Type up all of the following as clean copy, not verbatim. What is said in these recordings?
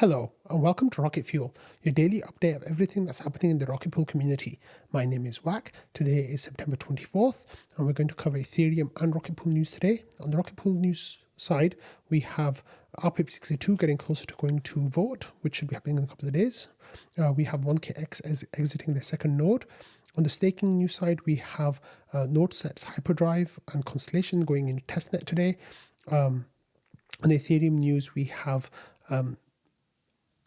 Hello, and welcome to Rocket Fuel, your daily update of everything that's happening in the Rocket Pool community. My name is Wack. Today is September 24th, and we're going to cover Ethereum and Rocket Pool news today. On the Rocket Pool news side, we have rPIP62 getting closer to going to vote, which should be happening in a couple of days. We have 1KX as exiting their second node. On the staking news side, we have NodeSet's Hyperdrive and Constellation going into testnet today. On the Ethereum news, we have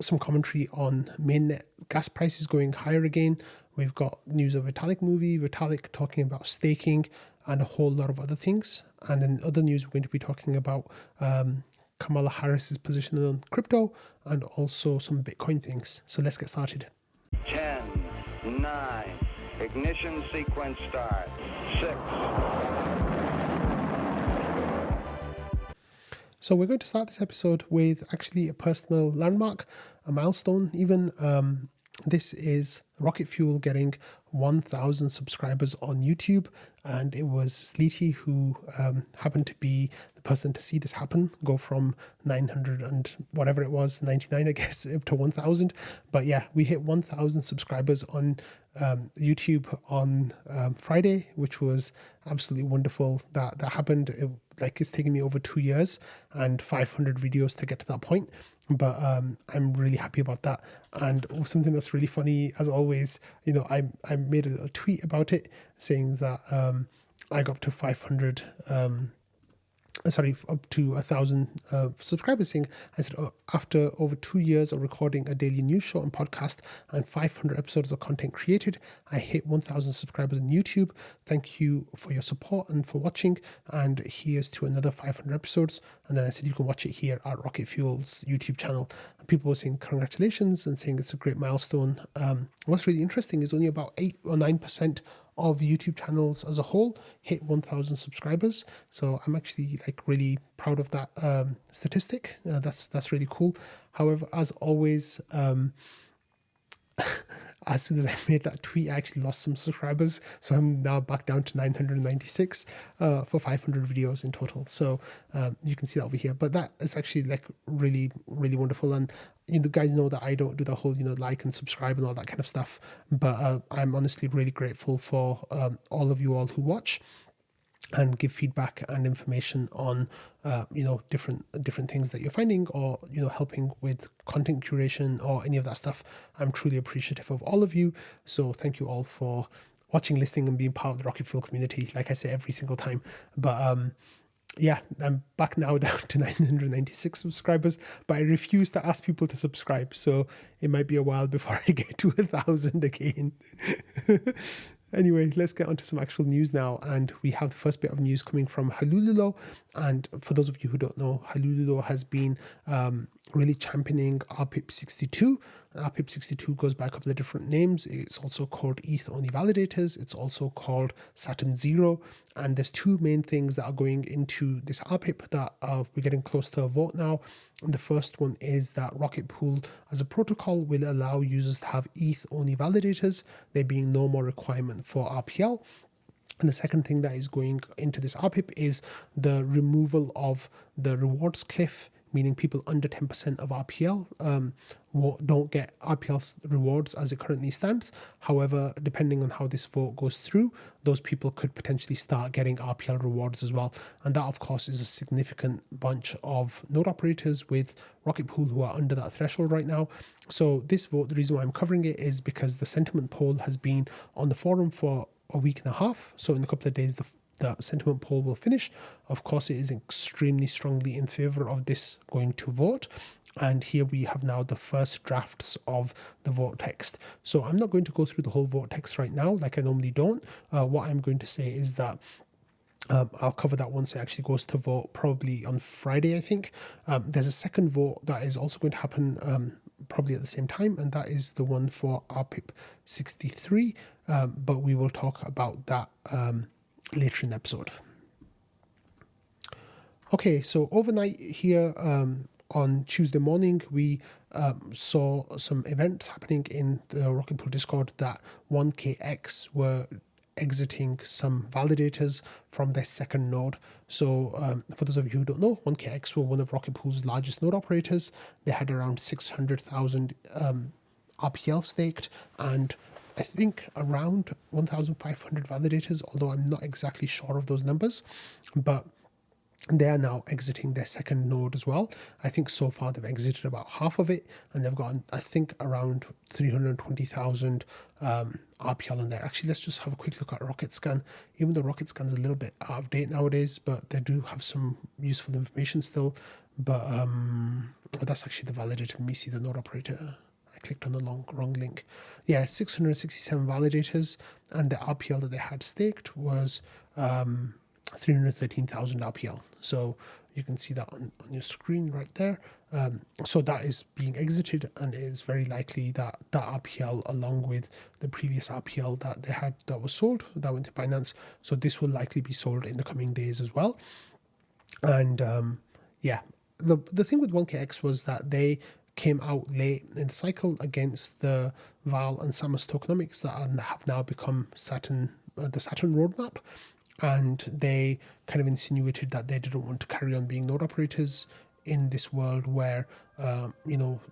some commentary on Mainnet gas prices going higher again. We've got news of Vitalik movie, Vitalik talking about staking, and a whole lot of other things. And in other news, we're going to be talking about Kamala Harris's position on crypto and also some Bitcoin things. So let's get started. 10, 9, ignition sequence start, 6. So we're going to start this episode with actually a personal landmark, a milestone even. This is Rocket Fuel getting 1,000 subscribers on YouTube, and it was Sleety who happened to be the person to see this happen, go from 900 and whatever it was, 99 I guess, up to 1,000. But yeah, we hit 1,000 subscribers on YouTube on Friday, which was absolutely wonderful that happened. It's taken me over 2 years and 500 videos to get to that point. But I'm really happy about that. And something that's really funny, as always, I made a tweet about it saying that I got up to 1,000 subscribers, saying, I said, after over 2 years of recording a daily news show and podcast and 500 episodes of content created, I hit 1,000 subscribers on YouTube. Thank you for your support and for watching. And here's to another 500 episodes. And then I said, you can watch it here at Rocket Fuel's YouTube channel. And people were saying congratulations and saying it's a great milestone. What's really interesting is only about 8 or 9% of YouTube channels as a whole hit 1,000 subscribers. So I'm actually really proud of that statistic. That's really cool. However, as always, as soon as I made that tweet, I actually lost some subscribers. So I'm now back down to 996 for 500 videos in total. So you can see that over here. But that is actually really, really wonderful. And you guys know that I don't do the whole, like and subscribe and all that kind of stuff. But I'm honestly really grateful for all of you all who watch and give feedback and information on different things that you're finding, or helping with content curation or any of that stuff. I'm truly appreciative of all of you. So thank you all for watching, listening, and being part of the Rocket Fuel community, like I say every single time. But yeah, I'm back now down to 996 subscribers, but I refuse to ask people to subscribe. So it might be a while before I get to 1,000 again. Anyway, let's get on to some actual news now. And we have the first bit of news coming from Halululo. And for those of you who don't know, Halululo has been really championing rPIP62. rPIP62 goes by a couple of different names. It's also called ETH-only validators. It's also called Saturn 0. And there's two main things that are going into this rPIP that we're getting close to a vote now. And the first one is that Rocket Pool as a protocol will allow users to have ETH-only validators, there being no more requirement for RPL. And the second thing that is going into this rPIP is the removal of the rewards cliff, meaning people under 10% of RPL don't get RPL rewards as it currently stands. However, depending on how this vote goes through, those people could potentially start getting RPL rewards as well. And that, of course, is a significant bunch of node operators with Rocket Pool who are under that threshold right now. So this vote, the reason why I'm covering it is because the sentiment poll has been on the forum for a week and a half. So in a couple of days, the sentiment poll will finish. Of course, it is extremely strongly in favor of this going to vote. And here we have now the first drafts of the vote text. So I'm not going to go through the whole vote text right now, like I normally don't. What I'm going to say is that I'll cover that once it actually goes to vote, probably on Friday, I think. There's a second vote that is also going to happen probably at the same time, and that is the one for rPIP 63. But we will talk about that later in the episode. Okay, so overnight here on Tuesday morning, we saw some events happening in the Rocket Pool Discord that 1KX were exiting some validators from their second node. So for those of you who don't know, 1KX were one of Rocket Pool's largest node operators. They had around 600,000 RPL staked, and I think around 1,500 validators, although I'm not exactly sure of those numbers, but they are now exiting their second node as well. I think so far they've exited about half of it, and they've got, I think, around 320,000 RPL in there. Actually, let's just have a quick look at Rocket Scan. Even though Rocket Scan's a little bit out of date nowadays, but they do have some useful information still. But that's actually the validator. Let me see the node operator. I clicked on the wrong link. Yeah, 667 validators, and the RPL that they had staked was 313,000 RPL. So you can see that on your screen right there. So that is being exited, and it is very likely that that RPL, along with the previous RPL that they had that was sold, that went to Binance, so this will likely be sold in the coming days as well. And yeah, the thing with 1KX was that they came out late in the cycle against the Val and Samus tokenomics that have now become Saturn, the Saturn roadmap. And they kind of insinuated that they didn't want to carry on being node operators in this world where,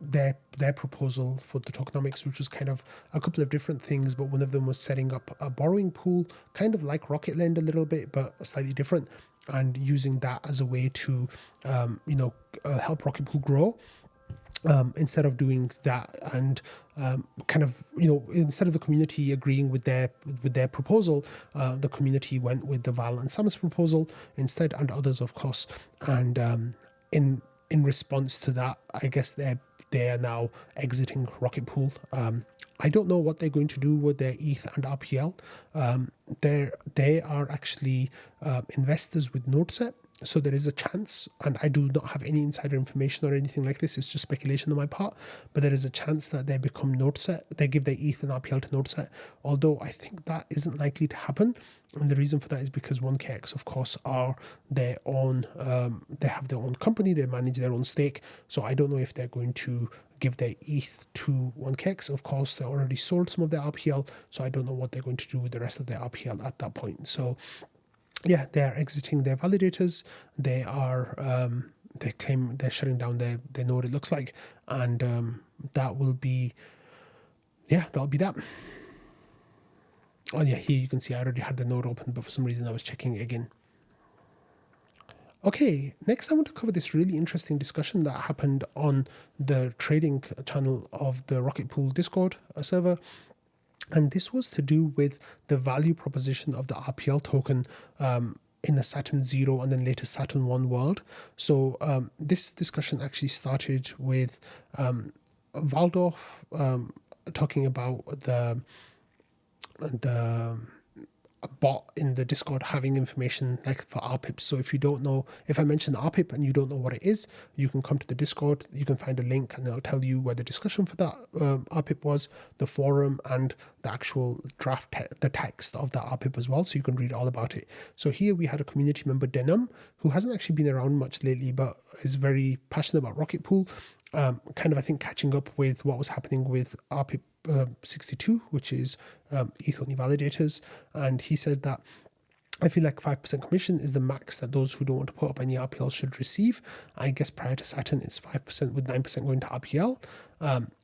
their proposal for the tokenomics, which was kind of a couple of different things, but one of them was setting up a borrowing pool, kind of like Rocket Lend a little bit, but slightly different, and using that as a way to, help Rocket Pool grow. Instead of doing that, and instead of the community agreeing with their proposal, the community went with the Val and Samus proposal instead, and others, of course. And in response to that, I guess they are now exiting Rocket Pool. I don't know what they're going to do with their ETH and RPL. They are actually investors with NodeSet. So there is a chance, and I do not have any insider information or anything like this, it's just speculation on my part, but there is a chance that they become NodeSet, they give their ETH and RPL to NodeSet, although I think that isn't likely to happen. And the reason for that is because 1KX, of course, are their own, they have their own company, they manage their own stake, so I don't know if they're going to give their ETH to 1KX. Of course, they already sold some of their RPL, so I don't know what they're going to do with the rest of their RPL at that point. So yeah, they are exiting their validators. They are, they claim they're shutting down their node, it looks like. And that will be, that'll be that. Oh yeah, here you can see I already had the node open, but for some reason I was checking it again. Okay, next I want to cover this really interesting discussion that happened on the trading channel of the Rocket Pool Discord server. And this was to do with the value proposition of the RPL token in the Saturn 0 and then later Saturn 1 world. So this discussion actually started with Valdorf talking about the bot in the Discord having information like for RPIPs. So if you don't know, if I mention RPIP and you don't know what it is, you can come to the Discord, you can find a link and it'll tell you where the discussion for that RPIP was, the forum, and the actual draft, the text of that RPIP as well, so you can read all about it. So here we had a community member, Denim, who hasn't actually been around much lately, but is very passionate about Rocket Pool, kind of, I think, catching up with what was happening with RPIP 62, which is ETH only validators. And he said that I feel like 5% commission is the max that those who don't want to put up any RPL should receive. I guess prior to Saturn, it's 5% with 9% going to RPL.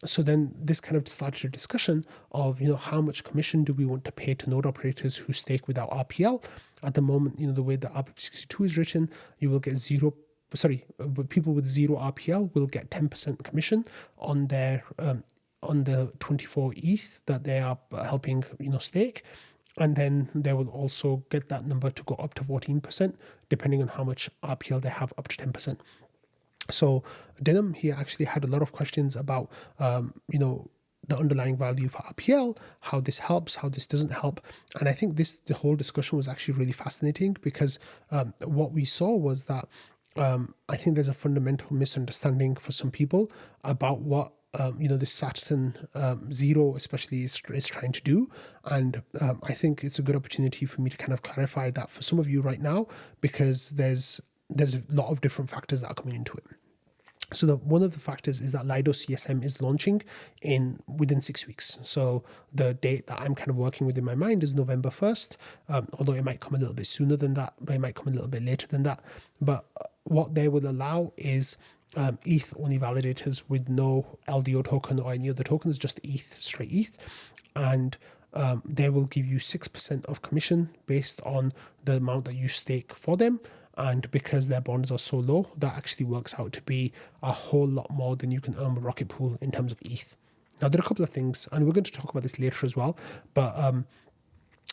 So then this kind of started a discussion of, how much commission do we want to pay to node operators who stake without RPL? At the moment, the way the RPIP 62 is written, you will get people with 0 RPL will get 10% commission on their on the 24 ETH that they are helping stake, and then they will also get that number to go up to 14% depending on how much RPL they have, up to 10%. So Denim here actually had a lot of questions about the underlying value for RPL, how this helps, how this doesn't help. And I think the whole discussion was actually really fascinating because what we saw was that I think there's a fundamental misunderstanding for some people about what the Saturn 0 especially is trying to do. And I think it's a good opportunity for me to kind of clarify that for some of you right now, because there's a lot of different factors that are coming into it. So one of the factors is that Lido CSM is launching within 6 weeks. So the date that I'm kind of working with in my mind is November 1st, although it might come a little bit sooner than that, but it might come a little bit later than that. But what they will allow is ETH only validators with no LDO token or any other tokens, just ETH, straight ETH. And they will give you 6% of commission based on the amount that you stake for them. And because their bonds are so low, that actually works out to be a whole lot more than you can earn with Rocket Pool in terms of ETH. Now, there are a couple of things, and we're going to talk about this later as well, but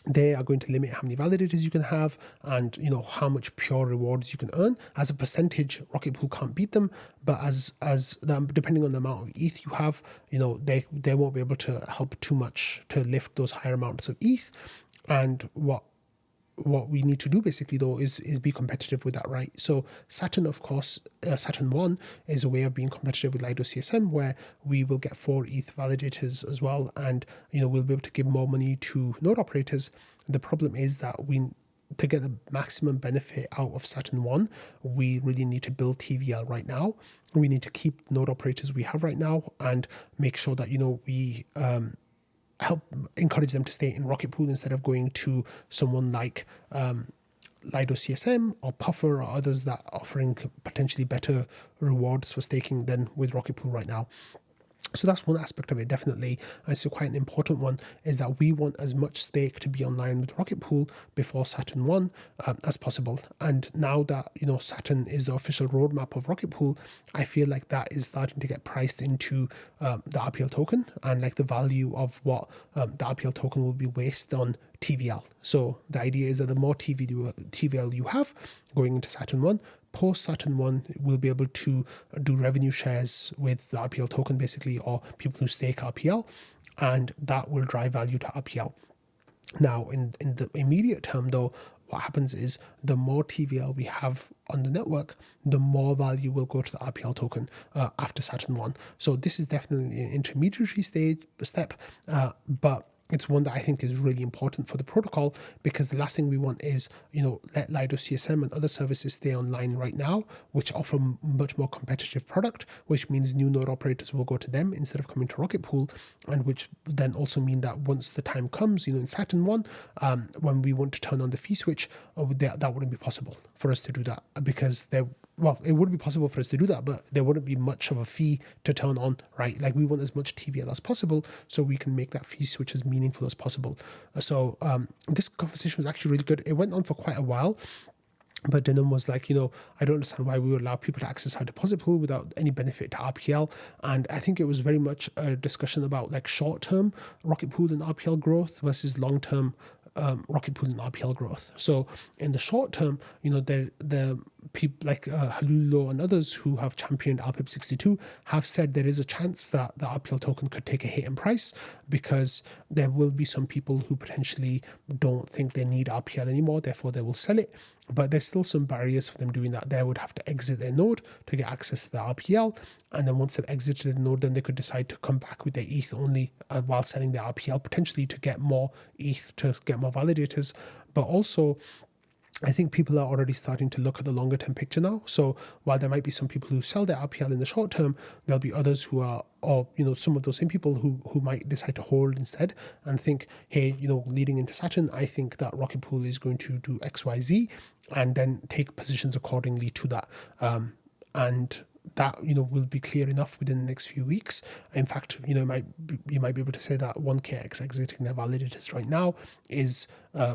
they are going to limit how many validators you can have and how much pure rewards you can earn. As a percentage, Rocket Pool can't beat them, but depending on the amount of ETH you have, they won't be able to help too much to lift those higher amounts of ETH. And what we need to do basically though is be competitive with that, right? So Saturn, of course, Saturn 1 is a way of being competitive with Lido CSM, where we will get 4 ETH validators as well, and we'll be able to give more money to node operators. The problem is that to get the maximum benefit out of Saturn 1, we really need to build TVL right now. We need to keep node operators we have right now and make sure that we help encourage them to stay in Rocket Pool instead of going to someone like Lido CSM or Puffer or others that are offering potentially better rewards for staking than with Rocket Pool right now. So that's one aspect of it, definitely. And so quite an important one is that we want as much stake to be online with Rocket Pool before Saturn 1 as possible. And now that, Saturn is the official roadmap of Rocket Pool, I feel like that is starting to get priced into the RPL token and like the value of what the RPL token will be based on TVL. So the idea is that the more TVL you have going into Saturn 1, post Saturn 1, we'll be able to do revenue shares with the RPL token, basically, or people who stake RPL, and that will drive value to RPL. Now, in the immediate term, though, what happens is the more TVL we have on the network, the more value will go to the RPL token after Saturn 1. So this is definitely an intermediary step, but it's one that I think is really important for the protocol, because the last thing we want is, let Lido CSM and other services stay online right now, which offer much more competitive product, which means new node operators will go to them instead of coming to Rocket Pool, and which then also mean that once the time comes, in Saturn 1, when we want to turn on the fee switch, that wouldn't be possible for us to do that, because it would be possible for us to do that, but there wouldn't be much of a fee to turn on, right? Like, we want as much TVL as possible so we can make that fee switch as meaningful as possible. So this conversation was actually really good. It went on for quite a while, but Denim was like, I don't understand why we would allow people to access our deposit pool without any benefit to RPL. And I think it was very much a discussion about like short-term Rocket Pool and RPL growth versus long-term Rocket Pool and RPL growth. So in the short term, the people like Halulo and others who have championed RPIP 62 have said there is a chance that the RPL token could take a hit in price, because there will be some people who potentially don't think they need RPL anymore, therefore they will sell it. But there's still some barriers for them doing that. They would have to exit their node to get access to the RPL, and then once they've exited the node, then they could decide to come back with their ETH only while selling their RPL, potentially to get more ETH, to get more validators. But also, I think people are already starting to look at the longer term picture now. So while there might be some people who sell their RPL in the short term, there'll be others who are, or some of those same people who might decide to hold instead and think, hey, leading into Saturn, I think that Rocket Pool is going to do XYZ, and then take positions accordingly to that. And that will be clear enough within the next few weeks. In fact, you might be able to say that 1KX exiting their validators right now is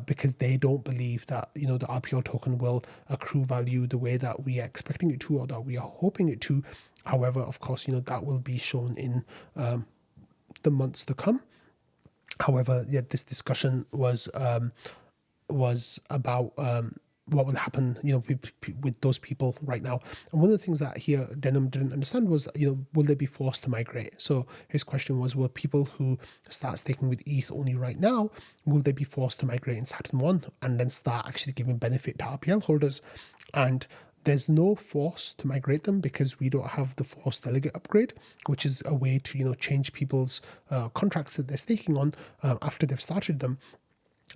because they don't believe that the RPL token will accrue value the way that we are expecting it to, or that we are hoping it to. However, of course, that will be shown in the months to come. However, this discussion was about what will happen, with those people right now. And one of the things that here Denim didn't understand was, will they be forced to migrate? So his question was, will people who start staking with ETH only right now, will they be forced to migrate in Saturn 1 and then start actually giving benefit to RPL holders? And there's no force to migrate them, because we don't have the force delegate upgrade, which is a way to change people's contracts that they're staking on after they've started them.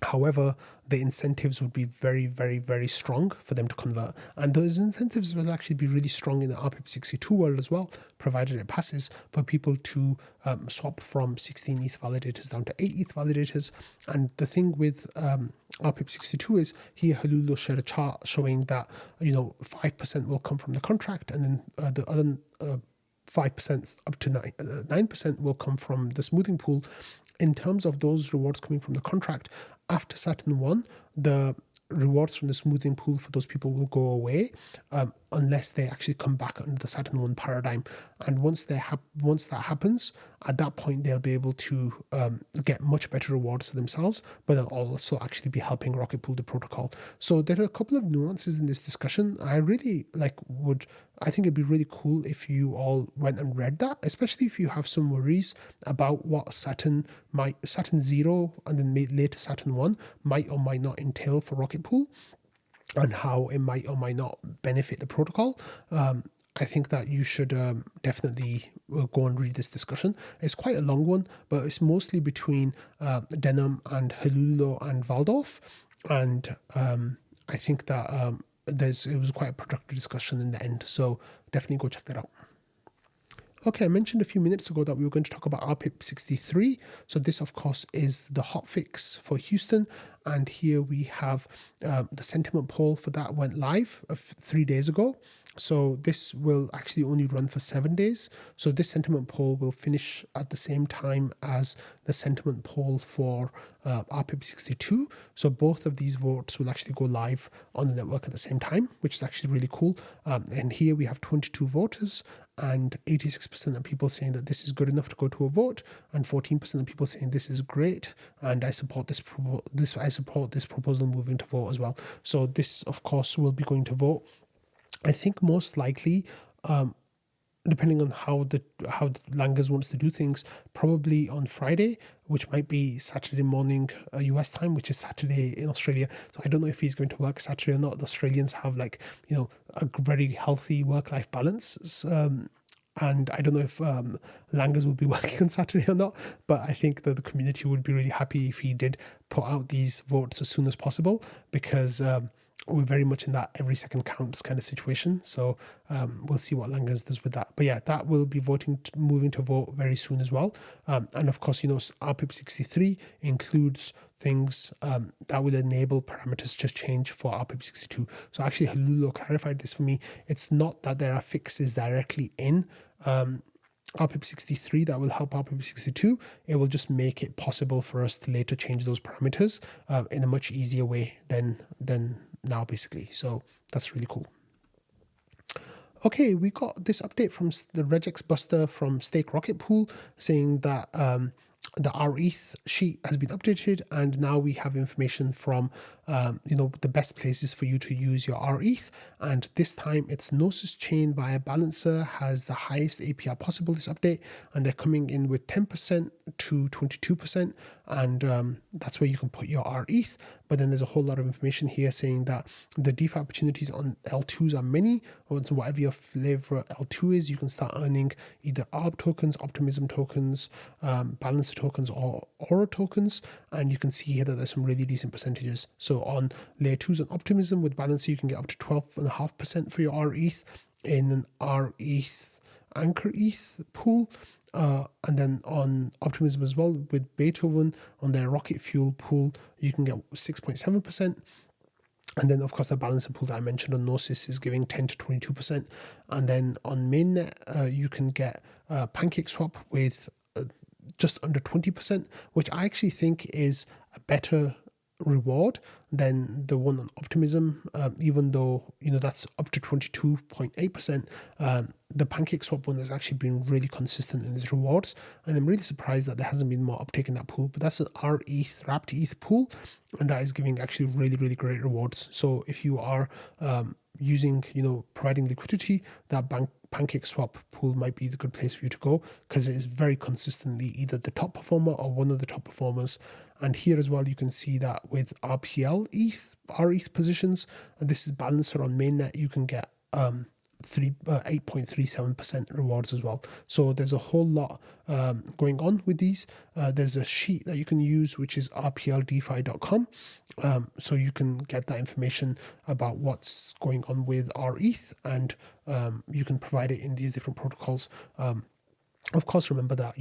However, the incentives would be very, very, very strong for them to convert. And those incentives will actually be really strong in the RPIP62 world as well, provided it passes, for people to swap from 16 ETH validators down to 8 ETH validators. And the thing with RPIP62 is here Halulo shared a chart showing that 5% will come from the contract, and then the other 5% up to 9% will come from the smoothing pool. In terms of those rewards coming from the contract, after Saturn 1, the rewards from the smoothing pool for those people will go away unless they actually come back under the Saturn 1 paradigm. And once that happens, at that point, they'll be able to get much better rewards for themselves, but they'll also actually be helping Rocket Pool, the protocol. So there are a couple of nuances in this discussion. I think it'd be really cool if you all went and read that, especially if you have some worries about what Saturn 0 and then later Saturn 1 might or might not entail for Rocket Pool, and how it might or might not benefit the protocol. I think that you should definitely go and read this discussion. It's quite a long one, but it's mostly between Denham and Halulo and Waldorf. And I think that it was quite a productive discussion in the end. So definitely go check that out. Okay, I mentioned a few minutes ago that we were going to talk about RPIP63. So this, of course, is the hotfix for Houston. And here we have the sentiment poll for that went live 3 days ago. So this will actually only run for 7 days. So this sentiment poll will finish at the same time as the sentiment poll for RPIP62. So both of these votes will actually go live on the network at the same time, which is actually really cool. And here we have 22 voters, and 86% of people saying that this is good enough to go to a vote, and 14% of people saying this is great, and I support this proposal moving to vote as well. So this, of course, will be going to vote. I think most likely, depending on how the Langers wants to do things, probably on Friday, which might be Saturday morning US time, which is Saturday in Australia. So I don't know if he's going to work Saturday or not. The Australians have a very healthy work-life balance. And I don't know if Langers will be working on Saturday or not, but I think that the community would be really happy if he did put out these votes as soon as possible, because we're very much in that every second counts kind of situation. So we'll see what Langers does with that. But yeah, that will be moving to vote very soon as well. And of course, RPIP63 includes things that will enable parameters to change for RPIP62. So actually, Halulo clarified this for me. It's not that there are fixes directly in RPIP63 that will help RPIP62. It will just make it possible for us to later change those parameters in a much easier way than now, basically. So that's really cool. Okay, we got this update from the regex buster from Stake Rocket Pool saying that the rETH sheet has been updated, and now we have information from the best places for you to use your rETH. And this time it's Gnosis chain via Balancer has the highest APR possible this update, and they're coming in with 10% to 22%, and that's where you can put your rETH. But then there's a whole lot of information here saying that the DeFi opportunities on L2s are many. So whatever your flavor L2 is, you can start earning either ARB tokens, Optimism tokens, Balancer tokens, or Aura tokens. And you can see here that there's some really decent percentages. So on layer 2s and Optimism with Balancer, you can get up to 12.5% for your rETH in an rETH Anchor ETH pool. And then on Optimism as well with Beethoven on their Rocket Fuel pool, you can get 6.7%. And then, of course, the Balancer pool that I mentioned on Gnosis is giving 10 to 22%. And then on Mainnet, you can get PancakeSwap with just under 20%, which I actually think is a better reward than the one on Optimism, even though that's up to 22.8%. The PancakeSwap one has actually been really consistent in its rewards, and I'm really surprised that there hasn't been more uptake in that pool. But that's an rETH wrapped ETH pool, and that is giving actually really, really great rewards. So if you are using providing liquidity, that PancakeSwap pool might be the good place for you to go, because it is very consistently either the top performer or one of the top performers. And here as well, you can see that with RPL ETH, rETH positions, and this is Balancer on Mainnet, you can get 8.37% rewards as well. So there's a whole lot going on with these. There's a sheet that you can use, which is rpldefi.com. So you can get that information about what's going on with rETH, and you can provide it in these different protocols. Of course, remember that,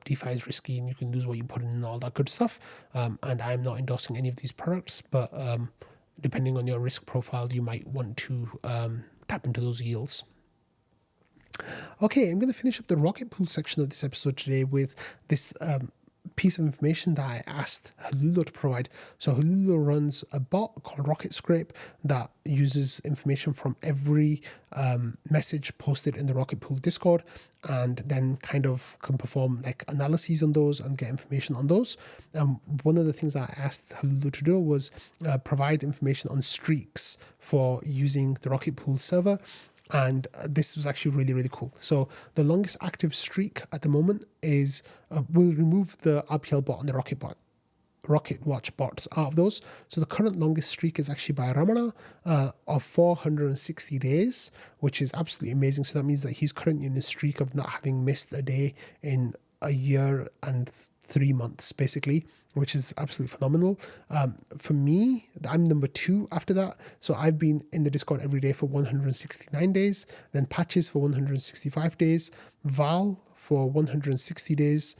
DeFi is risky and you can lose what you put in and all that good stuff. And I'm not endorsing any of these products, but depending on your risk profile, you might want to tap into those yields. Okay, I'm going to finish up the rocket pool section of this episode today with this piece of information that I asked Hululo to provide. So Hululo runs a bot called Rocket Scrape that uses information from every message posted in the Rocket Pool Discord, and then kind of can perform like analyses on those and get information on those. One of the things that I asked Hululo to do was provide information on streaks for using the Rocket Pool server. And this was actually really, really cool. So the longest active streak at the moment is, we'll remove the RPL bot and the Rocket Watch bots out of those. So the current longest streak is actually by Ramana of 460 days, which is absolutely amazing. So that means that he's currently in a streak of not having missed a day in a year and 3 months, basically, which is absolutely phenomenal. For me, I'm number 2 after that. So I've been in the Discord every day for 169 days, then Patches for 165 days, Val for 160 days,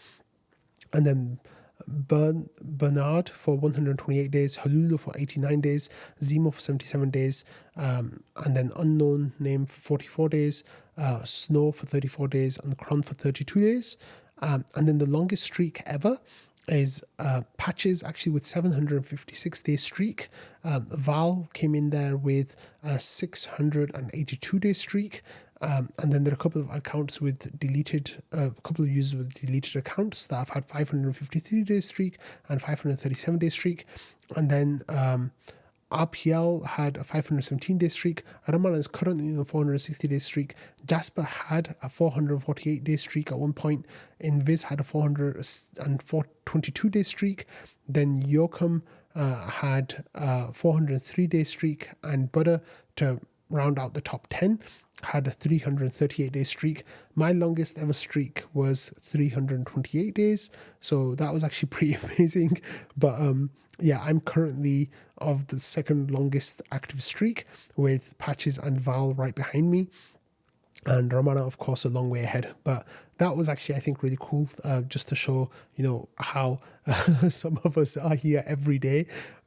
and then Bernard for 128 days, Hululo for 89 days, Zemo for 77 days, and then Unknown Name for 44 days, Snow for 34 days, and Kron for 32 days. And then the longest streak ever is Patches, actually, with 756 day streak. Val came in there with a 682 day streak. And then there are a couple of accounts with deleted, a couple of users with deleted accounts that have had 553 day streak and 537 day streak. And then RPL had a 517 day streak. Ramana is currently in a 460 day streak. Jasper had a 448 day streak at one point. Invis had a 422 day streak. Then Yokum had a 403 day streak. And Butter, to round out the top 10, had a 338 day streak. My longest ever streak was 328 days. So that was actually pretty amazing. But yeah, I'm currently of the second longest active streak, with Patches and Val right behind me, and Ramana, of course, a long way ahead. But that was actually, I think, really cool, just to show, how some of us are here every day.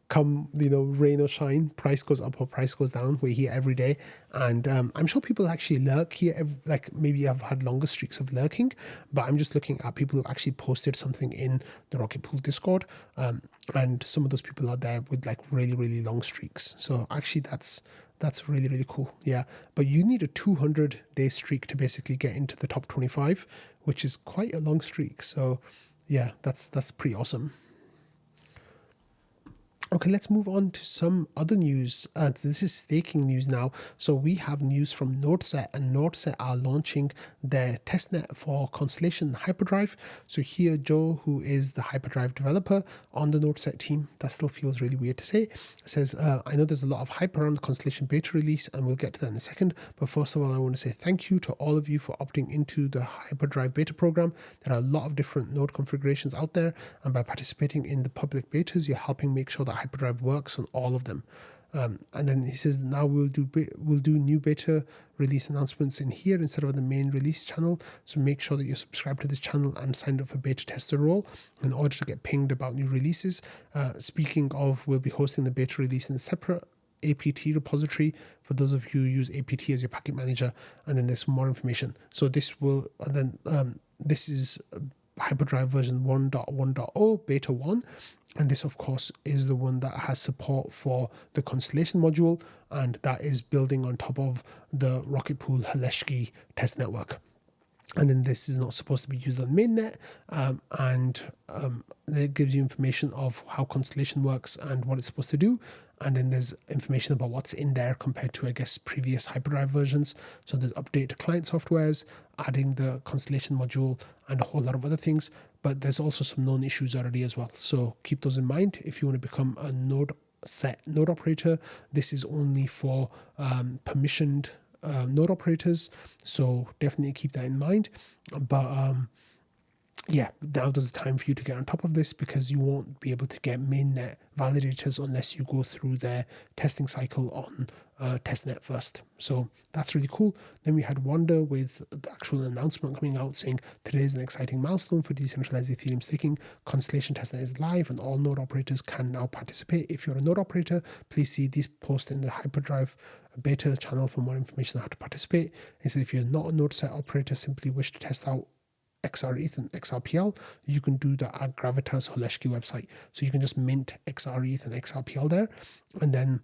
Come, rain or shine, price goes up or price goes down, we're here every day. And I'm sure people actually lurk here, maybe I've had longer streaks of lurking, but I'm just looking at people who actually posted something in the Rocket Pool Discord, and some of those people are there with like really, really long streaks. So actually that's really, really cool. Yeah, but you need a 200 day streak to basically get into the top 25, which is quite a long streak. So yeah, that's pretty awesome. Okay, let's move on to some other news. This is staking news now. So we have news from NodeSet, and NodeSet are launching their testnet for Constellation Hyperdrive. So here, Joe, who is the Hyperdrive developer on the NodeSet team, that still feels really weird to say, says, I know there's a lot of hype around the Constellation beta release, and we'll get to that in a second. But first of all, I want to say thank you to all of you for opting into the Hyperdrive beta program. There are a lot of different node configurations out there, and by participating in the public betas, you're helping make sure that Hyperdrive works on all of them. And then he says, now we'll do new beta release announcements in here instead of the main release channel. So make sure that you're subscribed to this channel and signed up for beta tester role in order to get pinged about new releases. Speaking of, we'll be hosting the beta release in a separate APT repository for those of you who use APT as your packet manager. And then there's more information. So this will, and then this is Hyperdrive version 1.1.0 beta 1. And this, of course, is the one that has support for the Constellation module, and that is building on top of the Rocket Pool Haleshki test network. And then this is not supposed to be used on Mainnet, and it gives you information of how Constellation works and what it's supposed to do. And then there's information about what's in there compared to, I guess, previous Hyperdrive versions. So there's update to client softwares, adding the Constellation module, and a whole lot of other things. But there's also some known issues already as well. So keep those in mind if you want to become a NodeSet node operator. This is only for permissioned node operators. So definitely keep that in mind. But yeah, now there's time for you to get on top of this, because you won't be able to get mainnet validators unless you go through their testing cycle on testnet first. So that's really cool. Then we had Wonder with the actual announcement coming out saying today is an exciting milestone for decentralized Ethereum staking. Constellation testnet is live and all node operators can now participate. If you're a node operator, please see these posts in the Hyperdrive beta channel for more information on how to participate. It says if you're not a NodeSet operator, simply wish to test out XRETH and XRPL, you can do that at Gravitas Holeshki website. So you can just mint XRETH and XRPL there. And then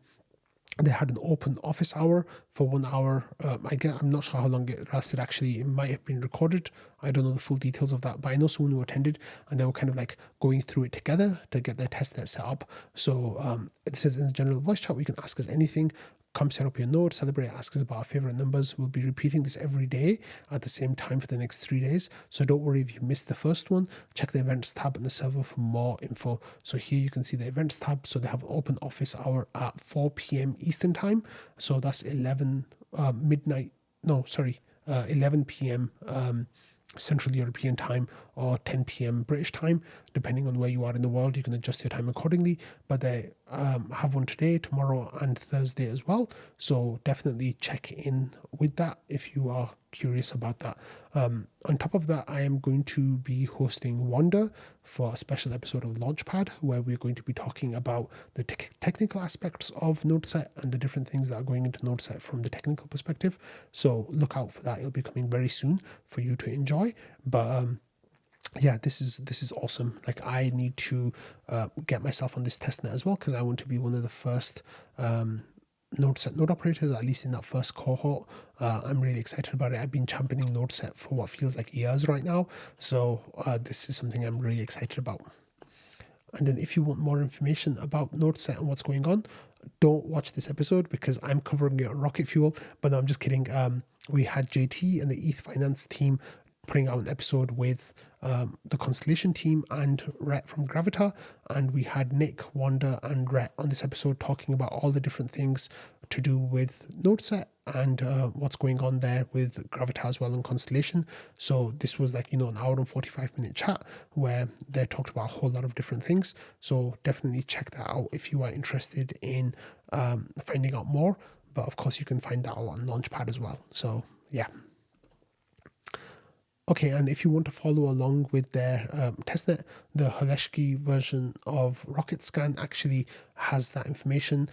they had an open office hour for 1 hour. I'm not sure how long it lasted actually. It might have been recorded. I don't know the full details of that, but I know someone who attended and they were kind of like going through it together to get their testnet set up. So it says in the general voice chat, we can ask us anything. Come set up your node, celebrate, ask us about our favorite numbers. We'll be repeating this every day at the same time for the next 3 days. So don't worry if you missed the first one. Check the events tab on the server for more info. So here you can see the events tab. So they have an open office hour at 4 p.m. Eastern time. So that's 11 p.m. Central European time or 10 p.m. British time, depending on where you are in the world. You can adjust your time accordingly, but they have one today, tomorrow and Thursday as well, so definitely check in with that if you are curious about that. On top of that, I am going to be hosting Wanda for a special episode of Launchpad, where we're going to be talking about the technical aspects of NodeSet and the different things that are going into NodeSet from the technical perspective. So look out for that. It'll be coming very soon for you to enjoy. But yeah, this is awesome. Like, I need to get myself on this testnet as well, because I want to be one of the first NodeSet node operators, at least in that first cohort. I'm really excited about it. I've been championing NodeSet for what feels like years right now, so this is something I'm really excited about. And then if you want more information about NodeSet and what's going on, don't watch this episode because I'm covering it on Rocket Fuel. But no, I'm just kidding. We had JT and the ETH Finance team putting out an episode with the Constellation team and rETH from Gravita, and we had Nick, Wanda and rETH on this episode talking about all the different things to do with NodeSet and what's going on there with Gravita as well and Constellation. So this was like, an hour and 45-minute chat where they talked about a whole lot of different things. So definitely check that out if you are interested in finding out more. But of course you can find that out on Launchpad as well. So yeah. Okay, and if you want to follow along with their testnet, the Holeshki version of RocketScan actually has that information.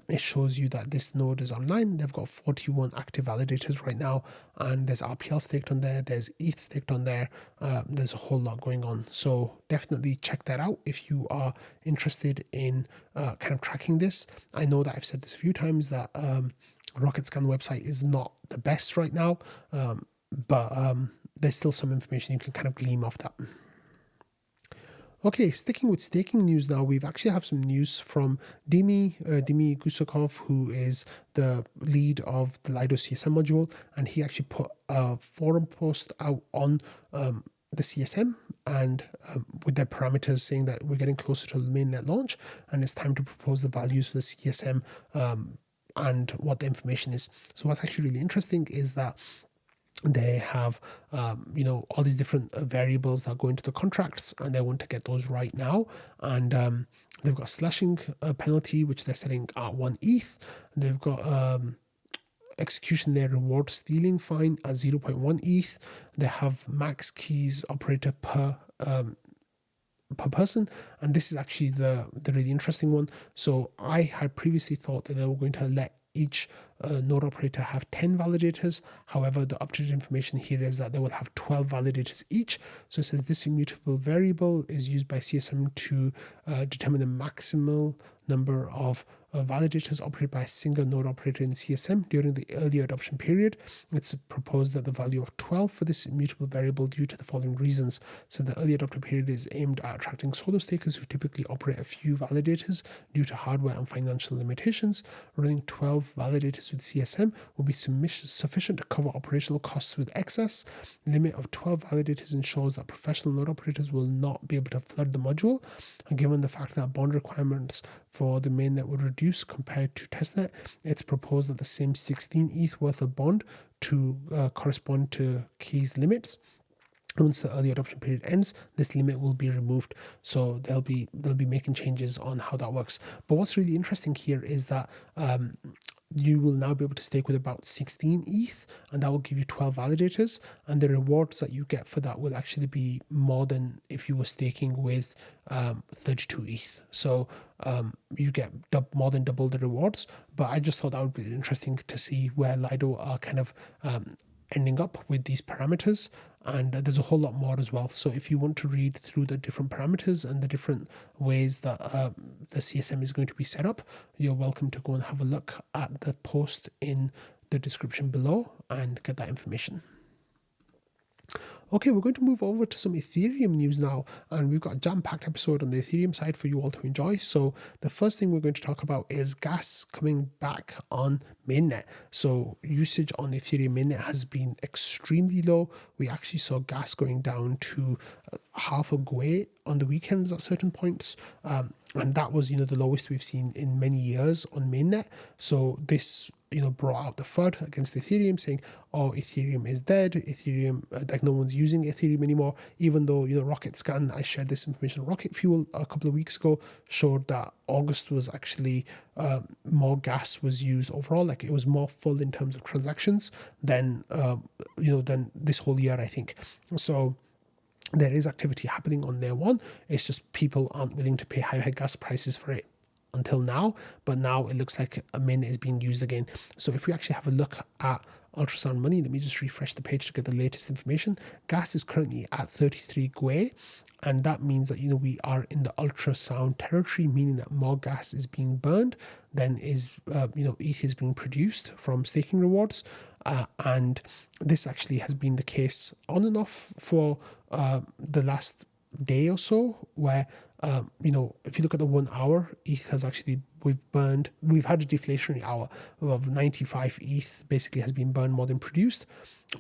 It shows you that this node is online. They've got 41 active validators right now, and there's RPL staked on there, there's ETH staked on there. There's a whole lot going on. So definitely check that out if you are interested in kind of tracking this. I know that I've said this a few times that RocketScan website is not the best right now, but there's still some information you can kind of glean off that. Okay, sticking with staking news now, we've actually have some news from Dimi Gusakov, who is the lead of the Lido CSM module, and he actually put a forum post out on the CSM and with their parameters saying that we're getting closer to the mainnet launch and it's time to propose the values for the CSM and what the information is. So what's actually really interesting is that they have all these different variables that go into the contracts, and they want to get those right now. And they've got a slashing penalty which they're setting at 1 ETH. They've got execution layer reward stealing fine at 0.1 ETH. They have max keys operator per person, and this is actually the really interesting one. So I had previously thought that they were going to let each node operator have 10 validators. However, the updated information here is that they will have 12 validators each. So it says this immutable variable is used by CSM to determine the maximal number of validators operated by a single node operator in CSM during the early adoption period. It's proposed that the value of 12 for this immutable variable due to the following reasons. So the early adopter period is aimed at attracting solo stakers who typically operate a few validators due to hardware and financial limitations. Running 12 validators with CSM will be sufficient to cover operational costs with excess. The limit of 12 validators ensures that professional node operators will not be able to flood the module. And given the fact that bond requirements for the mainnet would reduce compared to testnet. It's proposed that the same 16 ETH worth of bond to correspond to Key's limits. Once the early adoption period ends, this limit will be removed. So they'll be making changes on how that works. But what's really interesting here is that you will now be able to stake with about 16 ETH, and that will give you 12 validators. And the rewards that you get for that will actually be more than if you were staking with 32 ETH. So you get more than double the rewards. But I just thought that would be interesting to see where Lido are kind of ending up with these parameters, and there's a whole lot more as well. So if you want to read through the different parameters and the different ways that the CSM is going to be set up, you're welcome to go and have a look at the post in the description below and get that information. Okay, we're going to move over to some Ethereum news now, and we've got a jam-packed episode on the Ethereum side for you all to enjoy. So the first thing we're going to talk about is gas coming back on Mainnet. So usage on Ethereum Mainnet has been extremely low. We actually saw gas going down to half a GUI on the weekends at certain points. And that was, the lowest we've seen in many years on Mainnet. So this brought out the FUD against Ethereum, saying, oh, Ethereum is dead. Ethereum, like no one's using Ethereum anymore, even though, Rocket Scan, I shared this information, Rocket Fuel a couple of weeks ago, showed that August was actually more gas was used overall. Like it was more full in terms of transactions than, than this whole year, I think. So there is activity happening on layer one. It's just people aren't willing to pay high gas prices for it until now, but now it looks like a mainnet is being used again. So if we actually have a look at ultrasound money, let me just refresh the page to get the latest information. Gas is currently at 33 GUI, and that means that we are in the ultrasound territory, meaning that more gas is being burned than is ETH is being produced from staking rewards. And this actually has been the case on and off for the last day or so, where if you look at the 1 hour, ETH has actually, we've had a deflationary hour of 95 ETH basically has been burned more than produced.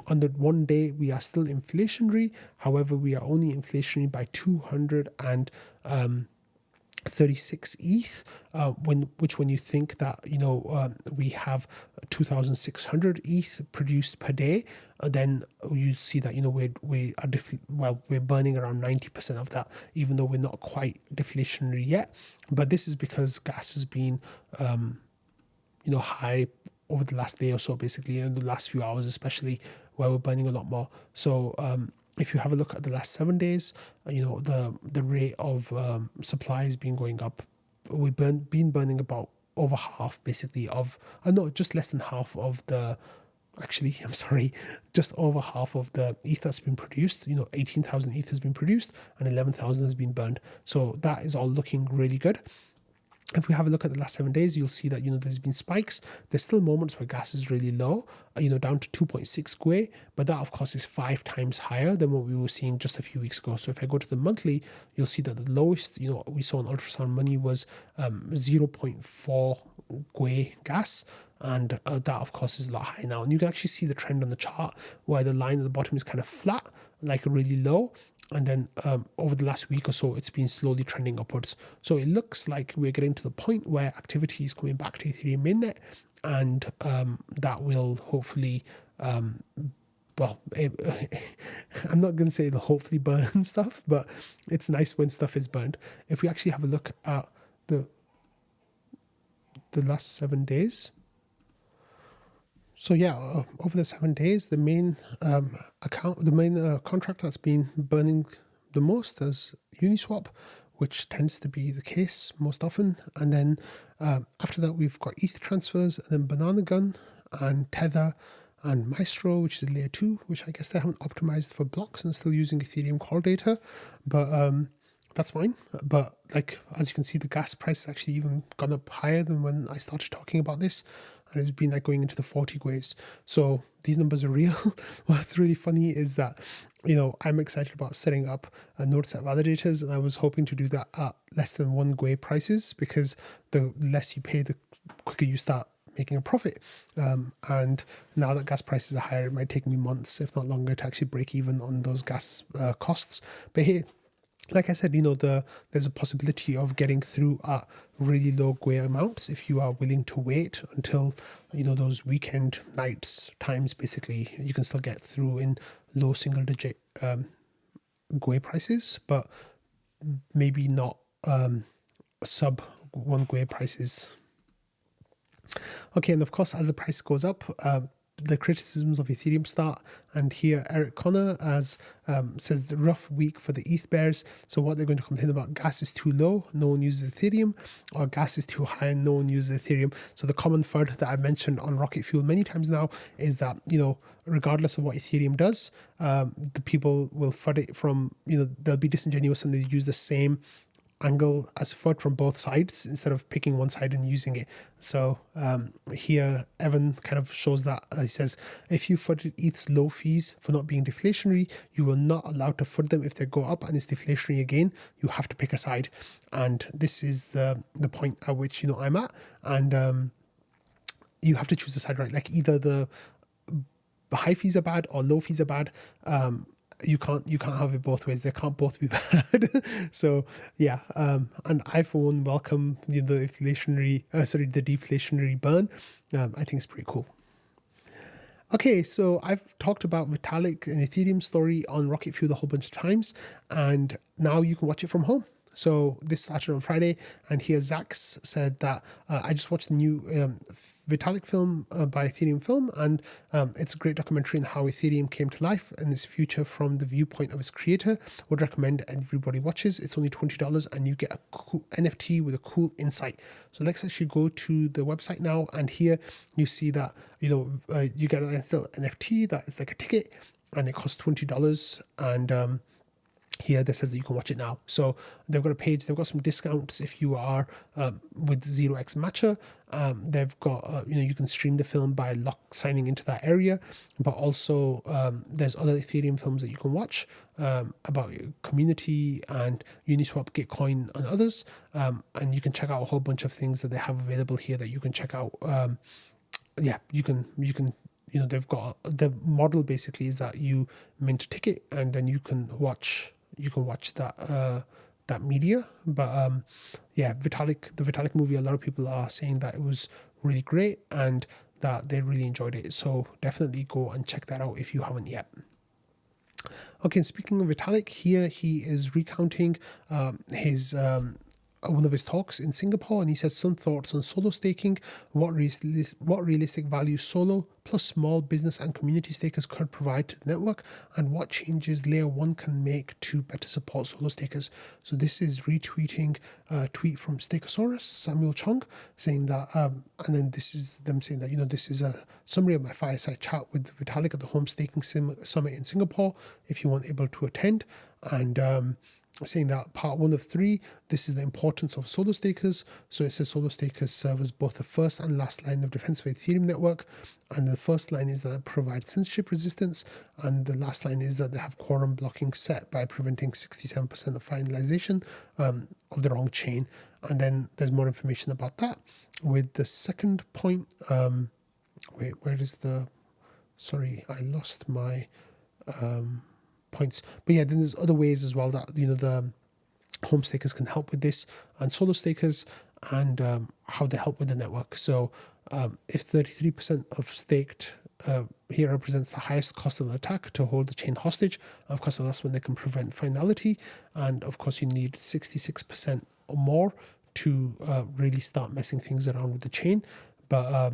On the 1 day, we are still inflationary. However, we are only inflationary by 236 ETH, when you think that we have 2,600 ETH produced per day, then you see that we're burning around 90% of that, even though we're not quite deflationary yet. But this is because gas has been high over the last day or so, basically in the last few hours, especially, where we're burning a lot more. So if you have a look at the last 7 days, the rate of supply has been going up. We've been burning about over half, basically, just less than half of the, just over half of the ETH that's been produced. 18,000 ETH has been produced and 11,000 has been burned. So that is all looking really good. If we have a look at the last 7 days, you'll see that, there's been spikes. There's still moments where gas is really low, down to 2.6 GUI, but that, of course, is 5 times higher than what we were seeing just a few weeks ago. So if I go to the monthly, you'll see that the lowest, we saw in ultrasound money was 0.4 GUI gas. And that, of course, is a lot higher now. And you can actually see the trend on the chart where the line at the bottom is kind of flat, like really low. And then over the last week or so, it's been slowly trending upwards. So it looks like we're getting to the point where activity is coming back to Ethereum Mainnet, and that will hopefully, I'm not going to say they'll hopefully burn stuff, but it's nice when stuff is burned. If we actually have a look at the last 7 days. So yeah, over the 7 days, the main contract that's been burning the most is Uniswap, which tends to be the case most often. And then after that, we've got ETH transfers, and then Banana Gun and Tether and Maestro, which is layer 2, which I guess they haven't optimized for blocks and still using Ethereum call data, but that's fine. But as you can see, the gas price has actually even gone up higher than when I started talking about this. And it's been going into the 40 GUIs. So these numbers are real. What's really funny is that, I'm excited about setting up NodeSet validators, and I was hoping to do that at less than 1 GUI prices, because the less you pay, the quicker you start making a profit. And now that gas prices are higher, it might take me months, if not longer, to actually break even on those gas costs. But hey, like I said, there's a possibility of getting through at really low GUI amounts if you are willing to wait until, those weekend nights times. Basically, you can still get through in low single digit GUI prices, but maybe not sub 1 GUI prices. Okay, and of course, as the price goes up, the criticisms of Ethereum start. And here, Eric Connor says the rough week for the ETH bears. So what they're going to complain about: gas is too low, no one uses Ethereum, or gas is too high, no one uses Ethereum. So the common FUD that I've mentioned on Rocket Fuel many times now is that, regardless of what Ethereum does, the people will FUD it from, they'll be disingenuous and they use the same angle as FUD from both sides instead of picking one side and using it. So here Evan kind of shows that. He says, if you FUD ETH's low fees for not being deflationary, you will not allowed to FUD them if they go up and it's deflationary again. You have to pick a side, and this is the point at which I'm at, and you have to choose a side, right? Like either the high fees are bad or low fees are bad. You can't have it both ways. They can't both be bad. So yeah, and I for one welcome the deflationary burn. I think it's pretty cool. Okay, so I've talked about Vitalik and Ethereum story on Rocket Fuel a whole bunch of times, and now you can watch it from home. So this started on Friday, and here Zax said that I just watched the new Vitalik film by Ethereum Film, and it's a great documentary on how Ethereum came to life and its future from the viewpoint of its creator. Would recommend everybody watches. It's only $20, and you get a cool NFT with a cool insight. So let's actually go to the website now, and here you see that you get an NFT that is like a ticket, and it costs $20, and here that says that you can watch it now. So they've got a page, they've got some discounts if you are with 0x Matcha. They've got, you can stream the film by signing into that area, but also there's other Ethereum films that you can watch about community and Uniswap, Gitcoin, and others. And you can check out a whole bunch of things that they have available here that you can check out. You can they've got the model basically is that you mint a ticket and then you can watch that media. But the Vitalik movie, a lot of people are saying that it was really great and that they really enjoyed it. So definitely go and check that out if you haven't yet. Okay, speaking of Vitalik, here he is recounting his one of his talks in Singapore, and he says some thoughts on solo staking, what realistic value solo plus small business and community stakers could provide to the network, and what changes layer 1 can make to better support solo stakers. So this is retweeting a tweet from Stakeosaurus, Samuel Chong, saying that, and then this is them saying that, this is a summary of my fireside chat with Vitalik at the Home Staking Summit in Singapore, if you weren't able to attend, and saying that part 1 of 3, this is the importance of solo stakers. So it says solo stakers serve as both the first and last line of defense for Ethereum network. And the first line is that they provide censorship resistance. And the last line is that they have quorum blocking set by preventing 67% of finalization of the wrong chain. And then there's more information about that. With the second point, wait, where is the, sorry, I lost my, points. But yeah, then there's other ways as well that the home stakers can help with this, and solo stakers, and how they help with the network. So if 33% of staked here represents the highest cost of attack to hold the chain hostage, of course that's when they can prevent finality, and of course you need 66% or more to really start messing things around with the chain. But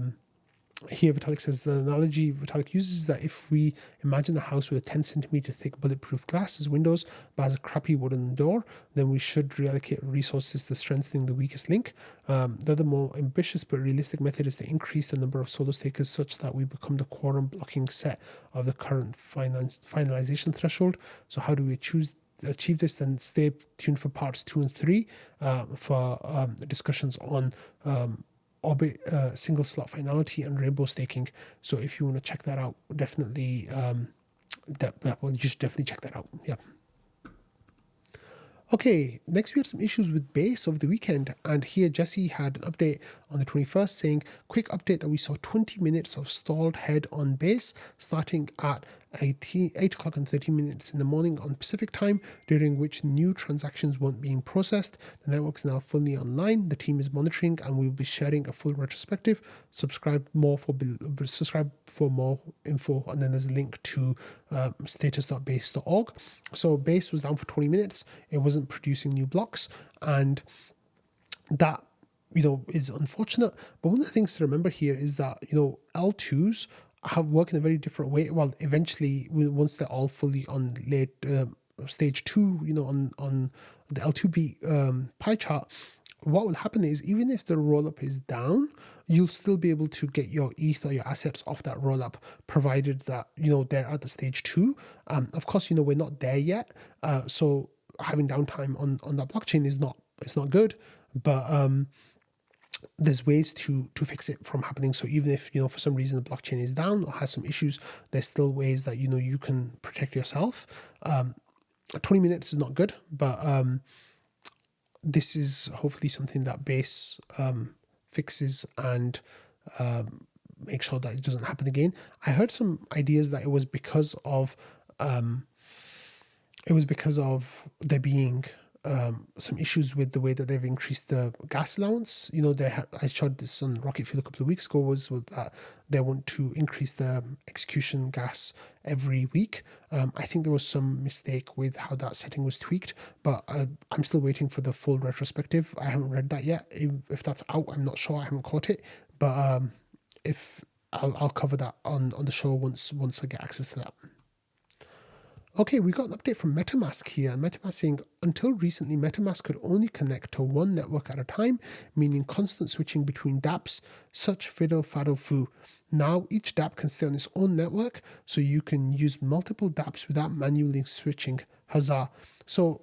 here Vitalik says the analogy Vitalik uses is that if we imagine a house with a 10 centimeter thick bulletproof glass as windows but has a crappy wooden door, then we should reallocate resources to strengthening the weakest link. The other more ambitious but realistic method is to increase the number of solo stakers such that we become the quorum blocking set of the current finalization threshold. So how do we achieve this? Then stay tuned for parts 2 and 3 for discussions on Orbit, single slot finality, and rainbow staking. So if you want to check that out, definitely, you should definitely check that out. Yeah. Okay, next we had some issues with Base over the weekend, and here Jesse had an update on the 21st saying, quick update that we saw 20 minutes of stalled head on Base starting at 8 o'clock and 30 minutes in the morning on Pacific time, during which new transactions weren't being processed. The network is now fully online. The team is monitoring, and we will be sharing a full retrospective. Subscribe for more info, and then there's a link to status.base.org. So Base was down for 20 minutes. It wasn't producing new blocks, and that is unfortunate. But one of the things to remember here is that L2s have work in a very different way. Well, eventually, once they're all fully on late stage 2, on the L2B pie chart, what will happen is, even if the roll up is down, you'll still be able to get your ETH or your assets off that roll up, provided that they're at the stage 2. Of course, we're not there yet, so having downtime on that blockchain is not good, but there's ways to fix it from happening. So even if for some reason the blockchain is down or has some issues, there's still ways that you can protect yourself. 20 minutes is not good, but this is hopefully something that Base fixes and make sure that it doesn't happen again. I heard some ideas that it was because of there being some issues with the way that they've increased the gas allowance. I showed this on Rocket Fuel a couple of weeks ago, was that they want to increase the execution gas every week. I think there was some mistake with how that setting was tweaked, but I'm still waiting for the full retrospective. I haven't read that yet. If that's out, I'm not sure. I haven't caught it, but if I'll cover that on the show once I get access to that. Okay, we got an update from MetaMask here. MetaMask saying, until recently, MetaMask could only connect to one network at a time, meaning constant switching between dApps, such fiddle faddle foo. Now, each dApp can stay on its own network, so you can use multiple dApps without manually switching. Huzzah. So,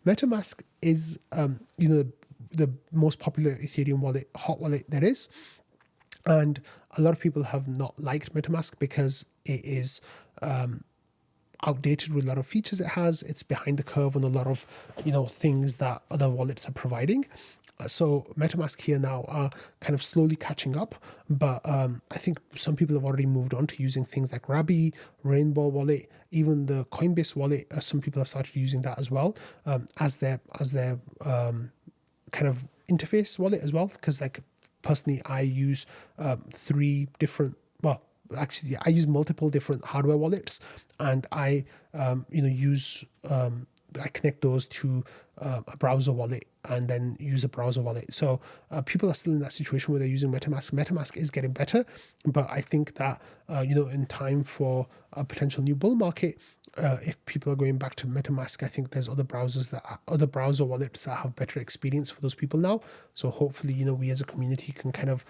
MetaMask is, the most popular Ethereum wallet, hot wallet there is. And a lot of people have not liked MetaMask because it is outdated with a lot of features it has. It's behind the curve on a lot of things that other wallets are providing. So MetaMask here now are kind of slowly catching up, but I think some people have already moved on to using things like Rabby, Rainbow Wallet, even the Coinbase wallet. Some people have started using that as well, as their kind of interface wallet as well. Because personally, I use I use multiple different hardware wallets, and I I connect those to a browser wallet and then use a browser wallet. So people are still in that situation where they're using MetaMask. MetaMask is getting better, but I think that in time for a potential new bull market, if people are going back to MetaMask, I think there's other browser wallets that have better experience for those people now. So hopefully, we as a community can kind of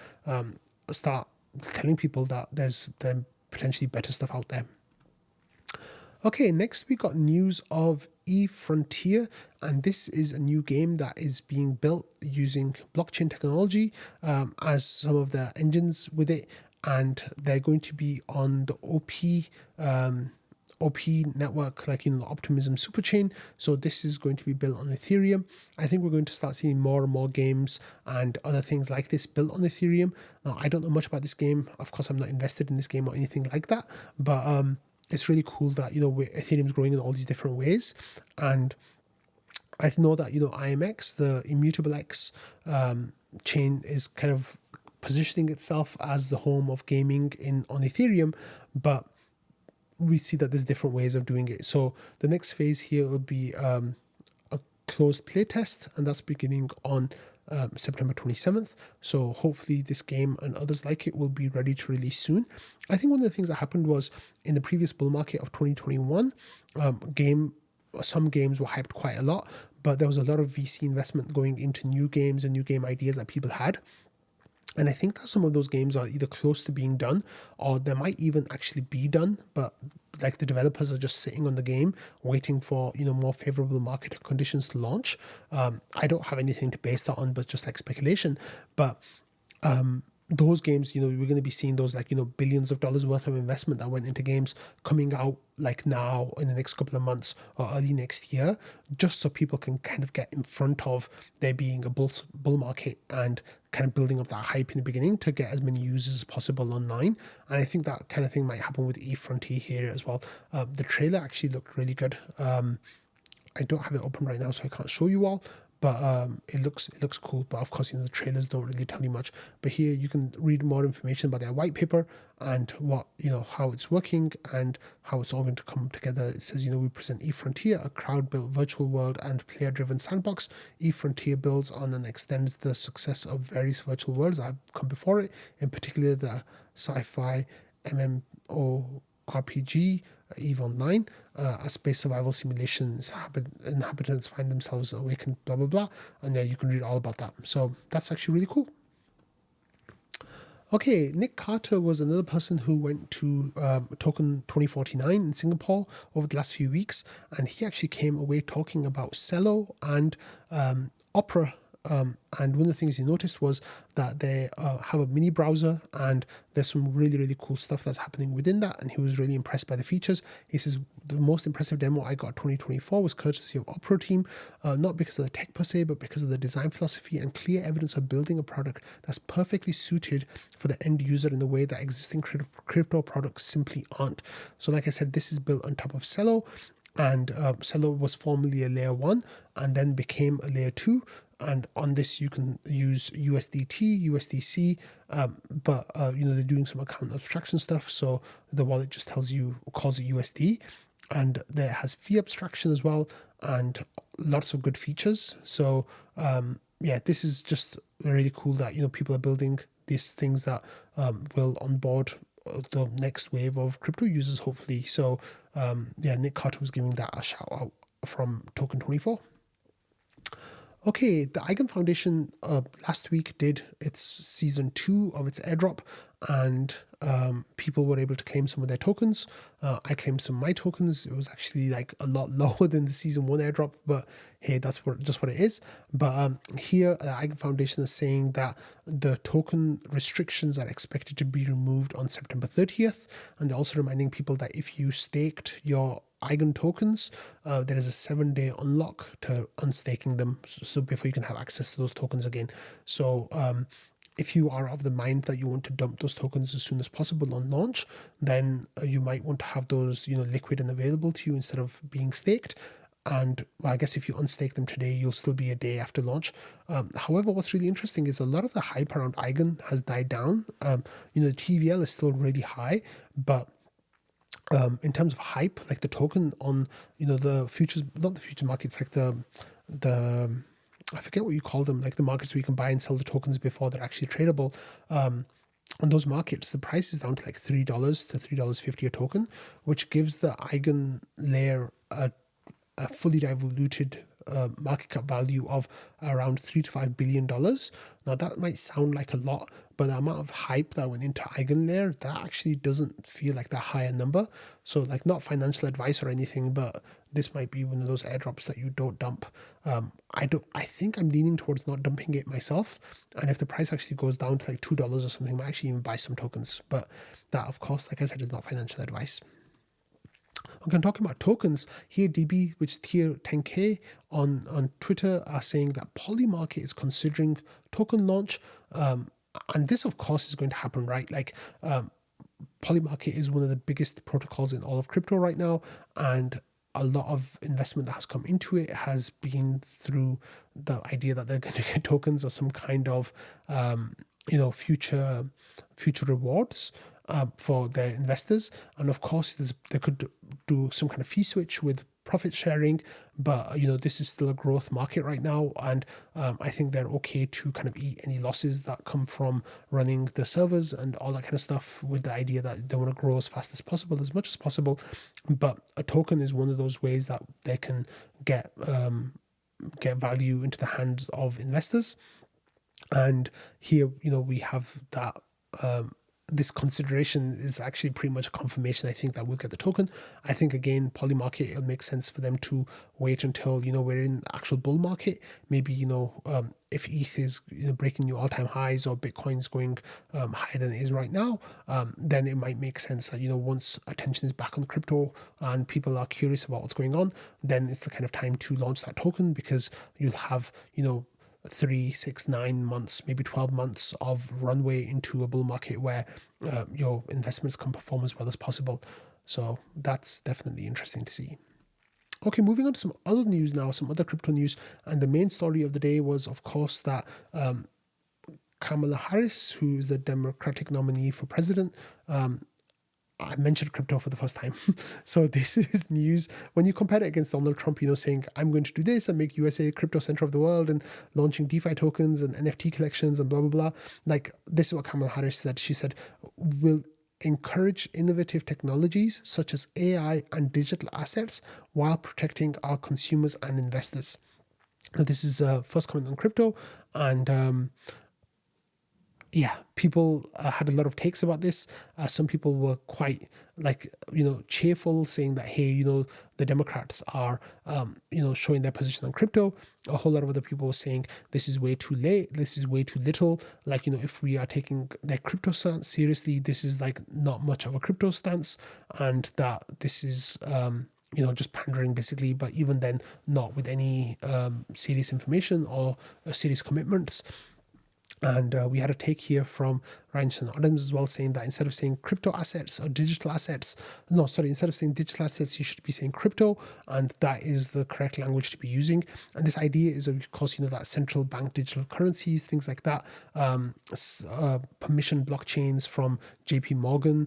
start telling people that there's potentially better stuff out there. Okay, next we got news of eFrontier, and this is a new game that is being built using blockchain technology as some of the engines with it, and they're going to be on the OP network, the Optimism superchain. So this is going to be built on Ethereum. I think we're going to start seeing more and more games and other things like this built on Ethereum. Now, I don't know much about this game. Of course, I'm not invested in this game or anything like that, but it's really cool that Ethereum's growing in all these different ways. And I know that IMX, the Immutable X chain, is kind of positioning itself as the home of gaming on Ethereum, but we see that there's different ways of doing it. So the next phase here will be a closed playtest, and that's beginning on September 27th. So hopefully this game and others like it will be ready to release soon. I think one of the things that happened was in the previous bull market of 2021, some games were hyped quite a lot, but there was a lot of VC investment going into new games and new game ideas that people had. And I think that some of those games are either close to being done, or they might even actually be done, but the developers are just sitting on the game waiting for more favorable market conditions to launch. I don't have anything to base that on, but just speculation. But those games, we're going to be seeing those like, billions of dollars worth of investment that went into games coming out like now in the next couple of months or early next year, just so people can kind of get in front of there being a bull market and kind of building up that hype in the beginning to get as many users as possible online. And I think that kind of thing might happen with eFrontier here as well. The trailer actually looked really good. I don't have it open right now, so I can't show you all. But it looks cool. But of course, the trailers don't really tell you much. But here you can read more information about their white paper and what how it's working and how it's all going to come together. It says we present eFrontier, a crowd-built virtual world and player-driven sandbox. eFrontier builds on and extends the success of various virtual worlds that have come before it, in particular the sci-fi MMORPG EVE Online, a space survival simulations, inhabitants find themselves awakened, blah, blah, blah. And yeah, you can read all about that. So that's actually really cool. Okay, Nick Carter was another person who went to Token 2049 in Singapore over the last few weeks. And he actually came away talking about Celo and Opera. And one of the things he noticed was that they have a mini browser and there's some really, really cool stuff that's happening within that. And he was really impressed by the features. He says, the most impressive demo I got in 2024 was courtesy of Opera team, not because of the tech per se, but because of the design philosophy and clear evidence of building a product that's perfectly suited for the end user in the way that existing crypto products simply aren't. So like I said, this is built on top of Celo. And Celo was formerly a layer 1 and then became a layer 2. And on this, you can use USDT, USDC, but they're doing some account abstraction stuff. So the wallet just calls it USD, and there has fee abstraction as well, and lots of good features. So this is just really cool that people are building these things that will onboard the next wave of crypto users, hopefully. So Nick Carter was giving that a shout out from Token 24. Okay, the Eigen Foundation last week did its season 2 of its airdrop, and people were able to claim some of their tokens. I claimed some of my tokens. It was actually like a lot lower than the season 1 airdrop, but hey, that's just what it is. But here, the Eigen Foundation is saying that the token restrictions are expected to be removed on September 30th, and they're also reminding people that if you staked your Eigen tokens, there is a 7-day unlock to unstaking them, so before you can have access to those tokens again. So if you are of the mind that you want to dump those tokens as soon as possible on launch, then you might want to have those liquid and available to you instead of being staked. And well, I guess if you unstake them today, you'll still be a day after launch. However, what's really interesting is a lot of the hype around Eigen has died down. The TVL is still really high, but in terms of hype, like the token on the futures, not the future markets, like the I forget what you call them, like the markets where you can buy and sell the tokens before they're actually tradable. On those markets, the price is down to like $3 to $3.50 a token, which gives the Eigen layer a fully diluted market cap value of around $3 to $5 billion. Now that might sound like a lot, but the amount of hype that went into Eigen layer, that actually doesn't feel like that high a number. So like, not financial advice or anything, but this might be one of those airdrops that you don't dump. I think I'm leaning towards not dumping it myself. And if the price actually goes down to like $2 or something, I might actually even buy some tokens. But that, of course, like I said, is not financial advice. Okay, I'm talking about tokens here. DB, which is tier 10K on Twitter, are saying that Polymarket is considering token launch. And this, of course, is going to happen, right? Like, Polymarket is one of the biggest protocols in all of crypto right now, and a lot of investment that has come into it has been through the idea that they're going to get tokens or some kind of future rewards for their investors. And of course, they could do some kind of fee switch with profit sharing, but this is still a growth market right now, and I think they're okay to kind of eat any losses that come from running the servers and all that kind of stuff, with the idea that they want to grow as fast as possible, as much as possible. But a token is one of those ways that they can get value into the hands of investors. And here we have that this consideration is actually pretty much a confirmation, I think, that we'll get the token. I think, again, Polymarket, it'll make sense for them to wait until, we're in the actual bull market. Maybe, if ETH is breaking new all-time highs, or Bitcoin's going higher than it is right now, then it might make sense that, once attention is back on crypto and people are curious about what's going on, then it's the kind of time to launch that token, because you'll have, 3, 6, 9 months, maybe 12 months of runway into a bull market where your investments can perform as well as possible. So that's definitely interesting to see. Okay, moving on to some other news now, some other crypto news. And the main story of the day was, of course, that Kamala Harris, who is the Democratic nominee for president, I mentioned crypto for the first time. So this is news. When you compare it against Donald Trump, saying, I'm going to do this and make USA crypto center of the world, and launching DeFi tokens and NFT collections and blah, blah, blah. Like, this is what Kamala Harris said. She said, we'll encourage innovative technologies such as AI and digital assets while protecting our consumers and investors. Now, this is first comment on crypto. And yeah, people had a lot of takes about this. Some people were quite cheerful, saying that, hey, the Democrats are, showing their position on crypto. A whole lot of other people were saying this is way too late. This is way too little. If we are taking their crypto stance seriously, this is not much of a crypto stance, and that this is, just pandering basically, but even then, not with any serious information or serious commitments. And we had a take here from Ryan Adams as well, saying that instead of saying crypto assets or digital assets, instead of saying digital assets, you should be saying crypto, and that is the correct language to be using. And this idea is, of course, that central bank digital currencies, things like that, permission blockchains from JP Morgan,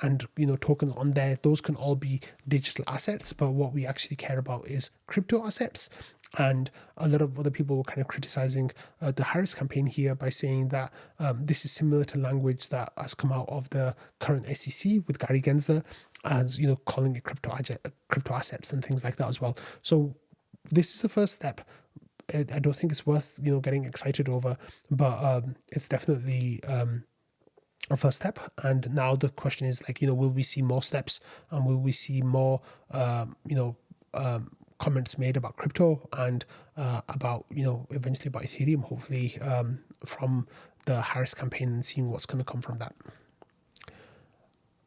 and tokens on there, those can all be digital assets. But what we actually care about is crypto assets. And a lot of other people were kind of criticizing the Harris campaign here by saying that this is similar to language that has come out of the current SEC with Gary Gensler, as calling it crypto assets and things like that as well. So this is the first step. I don't think it's worth getting excited over, but it's definitely a first step. And now the question is will we see more steps, and will we see more comments made about crypto and about eventually about Ethereum, hopefully, from the Harris campaign, and seeing what's going to come from that.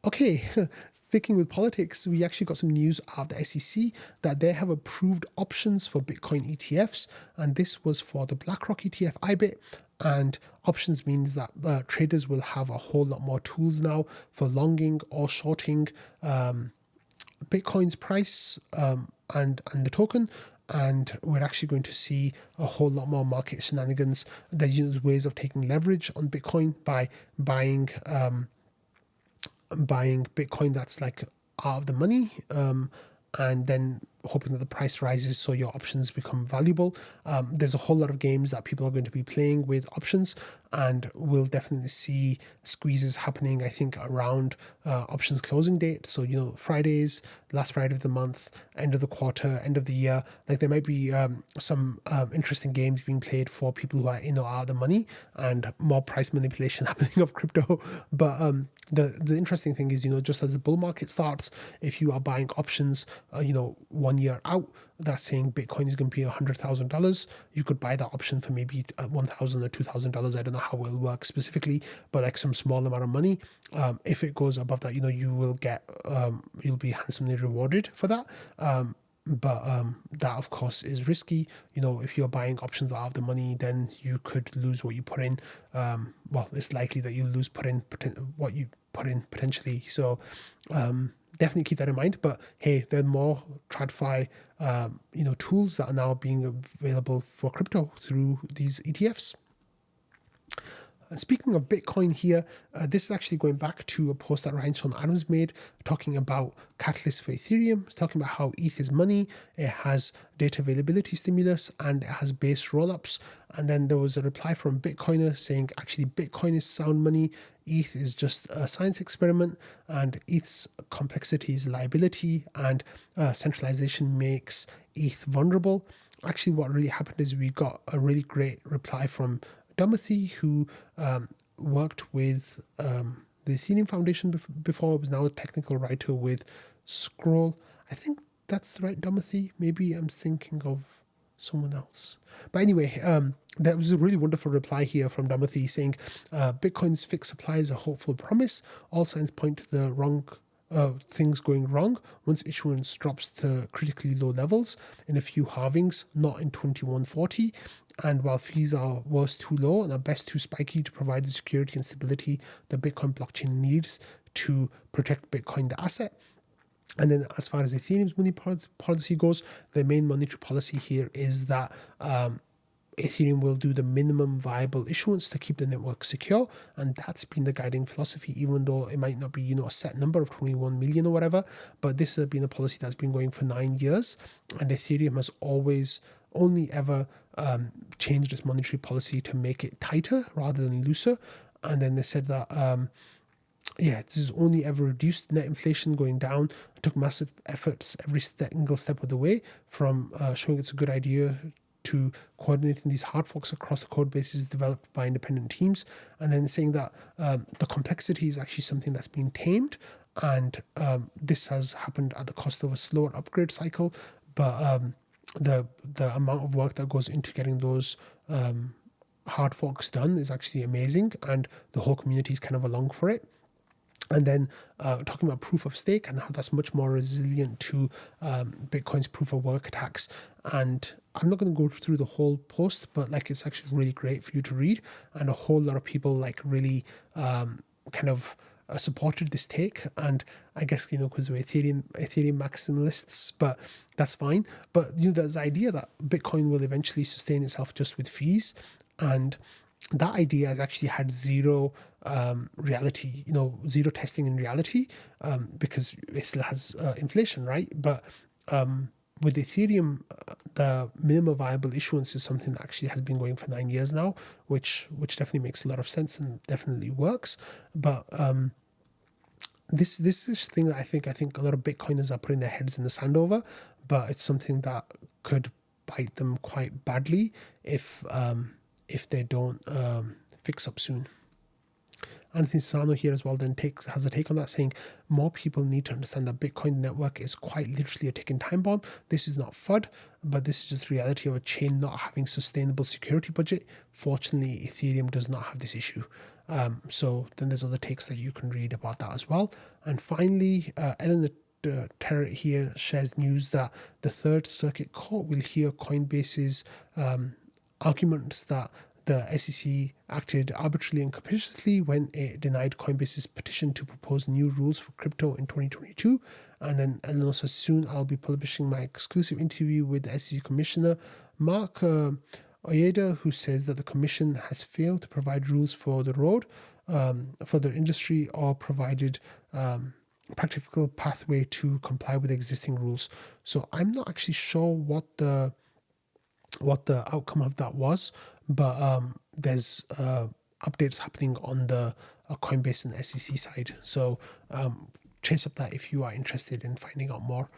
Okay, sticking with politics, we actually got some news out of the SEC that they have approved options for Bitcoin ETFs, and this was for the BlackRock ETF IBIT. And options means that traders will have a whole lot more tools now for longing or shorting Bitcoin's price and the token. And we're actually going to see a whole lot more market shenanigans. There's ways of taking leverage on Bitcoin by buying Bitcoin that's out of the money, and then hoping that the price rises so your options become valuable. There's a whole lot of games that people are going to be playing with options, and we'll definitely see squeezes happening, I think, around options closing date. So, Fridays, last Friday of the month, end of the quarter, end of the year. There might be some interesting games being played for people who are in or out of the money, and more price manipulation happening of crypto. But the interesting thing is, just as the bull market starts, if you are buying options, 1 year out, that's saying Bitcoin is going to be $100,000, you could buy that option for maybe $1,000 or $2,000. I don't know how it will work specifically, but some small amount of money. If it goes above that, you will get, you'll be handsomely rewarded for that. But that, of course, is risky. If you're buying options out of the money, then you could lose what you put in. Well, it's likely that you'll lose what you put in potentially. So definitely keep that in mind. But hey, there are more TradFi tools that are now being available for crypto through these ETFs. And speaking of Bitcoin here, this is actually going back to a post that Ryan Adams made talking about catalysts for Ethereum, talking about how ETH is money, it has data availability stimulus, and it has base rollups. And then there was a reply from Bitcoiner saying, actually, Bitcoin is sound money, ETH is just a science experiment, and ETH's complexity is liability, and centralization makes ETH vulnerable. Actually, what really happened is we got a really great reply from Timothy, who worked with the Ethereum Foundation before. It was now a technical writer with Scroll. I think that's right, Domothy. Maybe I'm thinking of someone else. But anyway, that was a really wonderful reply here from Domothy saying, Bitcoin's fixed supply is a hopeful promise. All signs point to the wrong things going wrong once issuance drops to critically low levels in a few halvings, not in 2140. And while fees was too low and are best too spiky to provide the security and stability the Bitcoin blockchain needs to protect Bitcoin, the asset. And then as far as Ethereum's money policy goes, the main monetary policy here is that Ethereum will do the minimum viable issuance to keep the network secure, and that's been the guiding philosophy, even though it might not be, a set number of 21 million or whatever, but this has been a policy that's been going for 9 years, and Ethereum has always only ever changed its monetary policy to make it tighter rather than looser. And then they said that this has only ever reduced net inflation going down. It took massive efforts every single step of the way, from showing it's a good idea to coordinating these hard forks across the code bases developed by independent teams, and then saying that the complexity is actually something that's been tamed, and this has happened at the cost of a slower upgrade cycle. But the amount of work that goes into getting those hard forks done is actually amazing, and the whole community is kind of along for it. And then talking about proof of stake and how that's much more resilient to Bitcoin's proof of work attacks. And I'm not going to go through the whole post, but it's actually really great for you to read. And a whole lot of people really kind of supported this take. And I guess, because we're Ethereum maximalists, but that's fine. But, there's the idea that Bitcoin will eventually sustain itself just with fees. And that idea has actually had zero reality, zero testing in reality, because it still has inflation, right? But with Ethereum, the minimum viable issuance is something that actually has been going for 9 years now, which definitely makes a lot of sense and definitely works. But this is a thing that I think a lot of Bitcoiners are putting their heads in the sand over, but it's something that could bite them quite badly if they don't fix up soon. Anthony Sano here as well then has a take on that, saying more people need to understand that Bitcoin network is quite literally a ticking time bomb. This is not FUD, but this is just the reality of a chain not having sustainable security budget. Fortunately, Ethereum does not have this issue. So then there's other takes that you can read about that as well. And finally, Eleanor Terrett here shares news that the Third Circuit Court will hear Coinbase's arguments that the SEC acted arbitrarily and capriciously when it denied Coinbase's petition to propose new rules for crypto in 2022. And then Eleanor says, soon I'll be publishing my exclusive interview with the SEC Commissioner Mark Oyeda, who says that the Commission has failed to provide rules for the road, for the industry, or provided practical pathway to comply with existing rules. So I'm not actually sure what the outcome of that was, but there's updates happening on the Coinbase and SEC side. So chase up that if you are interested in finding out more.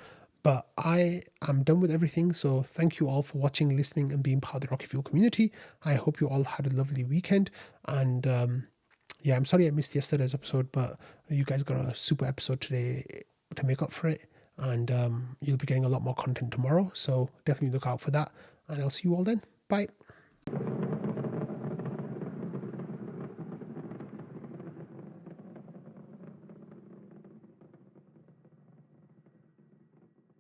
But I am done with everything. So thank you all for watching, listening, and being part of the Rocket Fuel community. I hope you all had a lovely weekend. And I'm sorry I missed yesterday's episode, but you guys got a super episode today to make up for it. And you'll be getting a lot more content tomorrow. So definitely look out for that. And I'll see you all then. Bye.